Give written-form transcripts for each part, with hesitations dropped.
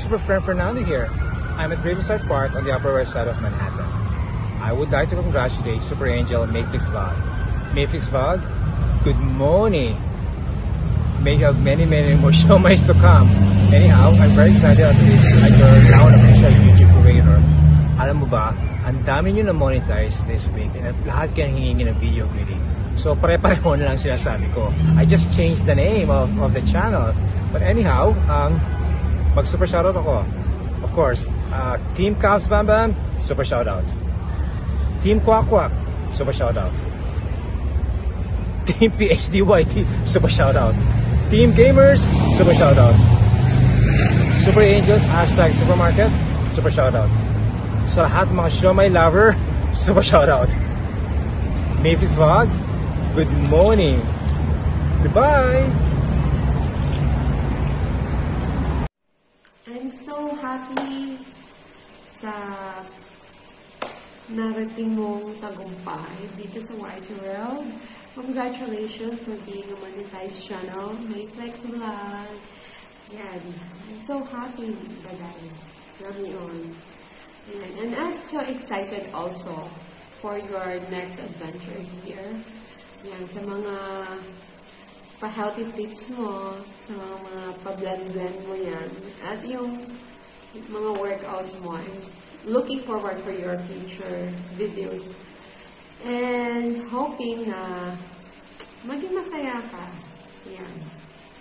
Super friend Fernando here. I'm at Riverside Park on the Upper West Side of Manhattan. I would like to congratulate Super Angel and Mayflix Vlog. Mayflix Vlog, good morning. May you have many more showmates to come. Anyhow, I'm very excited at your now official YouTube creator. Alam mo ba, ang dami nyo na-monetize this week and at lahat kayo hingingi ng video greeting. So pare-pareho na lang sinasabi ko. I just changed the name of the channel. But anyhow, mag-super shoutout ako. Of course, Team Cavs Bam Bam, super shoutout. Team Quack Quack, super shoutout. Team PHDYT, super shoutout. Team Gamers, super shoutout. Super Angels, hashtag Supermarket, super shoutout. Sa lahat mga Shomai lover, super shoutout. Mayflix Vlog, good morning. Goodbye. I'm so happy sa narating mong tagumpay dito sa YT World. Congratulations for being a monetized channel, Mayflix Vlog. Yan. I'm so happy, bagay. Love me on. Yan. And I'm so excited also for your next adventure here. Yan. Sa mga pa-healthy tips mo, sa mga pa-blend-blend mo yan, at yung mga workouts mo. I'm looking forward for your future videos and hoping na maging masaya ka. Yan.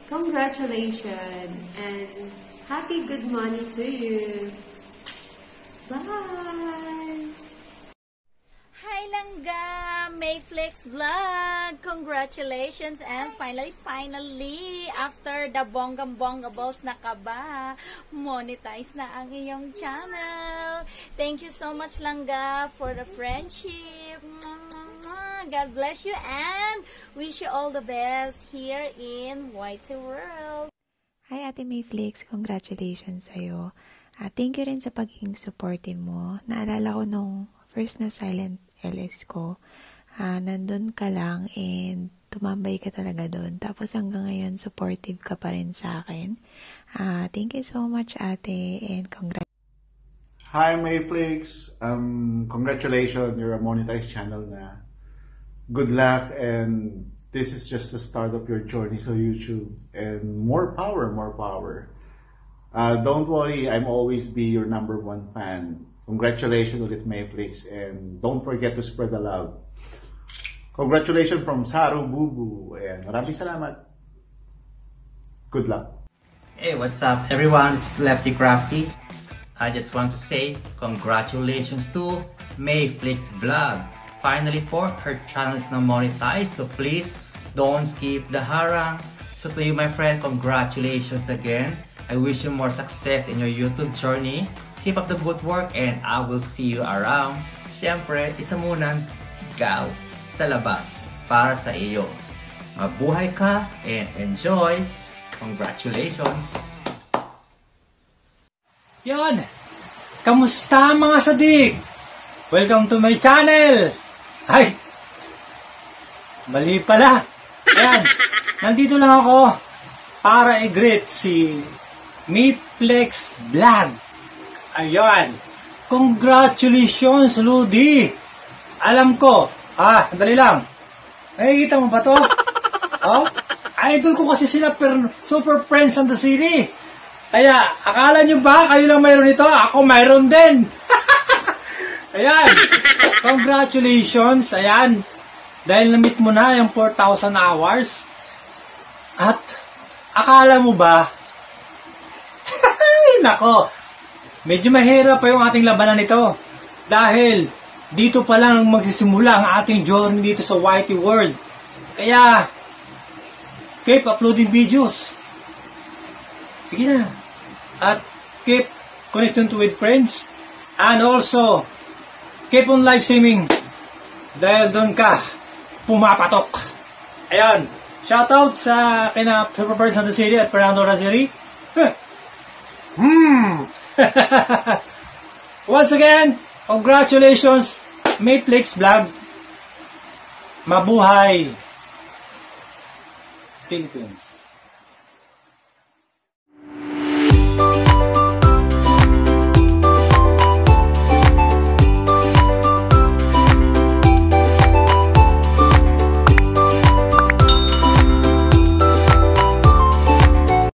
Congratulations and happy good morning to you. Bye! Hi Langga! Mayflix Vlog! Congratulations! And finally, after the bonggam-bongga balls na kaba, monetize na ang iyong channel. Thank you so much Langga for the friendship. God bless you and wish you all the best here in YT World. Hi Ate Mayflix! Congratulations sa'yo. Thank you rin sa pagiging supportive mo. Naalala ko nung first na silent LS ko, nandun ka lang and tumambay ka talaga doon. Tapos hanggang ngayon, supportive ka pa rin sa akin. Thank you so much, ate, and congrats. Hi, Mayflix. Congratulations, you're a monetized channel na. Good luck, and this is just the start of your journey so YouTube. And more power, more power. Don't worry, I'm always be your #1 fan. Congratulations ulit Mayflix, and don't forget to spread the love. Congratulations from Saru Bubu, and maraming salamat. Good luck. Hey, what's up everyone? This is Lefty Crafty. I just want to say congratulations to Mayflix Vlog. Finally po, her channel is now monetized, so please don't skip the harang. So to you my friend, congratulations again. I wish you more success in your YouTube journey. Keep up the good work and I will see you around. Siyempre, isa munang sigaw sa labas para sa iyo. Mabuhay ka and enjoy. Congratulations! Yon! Kamusta mga sadik? Welcome to my channel! Ay! Mali pala! Ayan! Nandito lang ako para i-greet si Mayflix Vlog. Ayan! Congratulations, Ludi! Alam ko, dali lang. Nakikita mo ba to? Oh? Idol ko kasi sila super friends on the city. Kaya, akala nyo ba kayo lang mayroon ito? Ako mayroon din. Ayan. Congratulations. Ayan. Dahil na-meet mo na yung 4,000 hours. At, akala mo ba? Nako. Medyo mahirap pa yung ating labanan nito. Dahil, dito pa lang magsisimula ang ating journey dito sa YT World. Kaya, keep uploading videos. Sige na. At keep connecting with friends. And also, keep on live streaming. Dahil doon ka pumapatok. Ayan. Shoutout sa kina Super Person of the City at Fernando Raziri. Once again, congratulations, Mayflix Vlog. Mabuhay Philippines.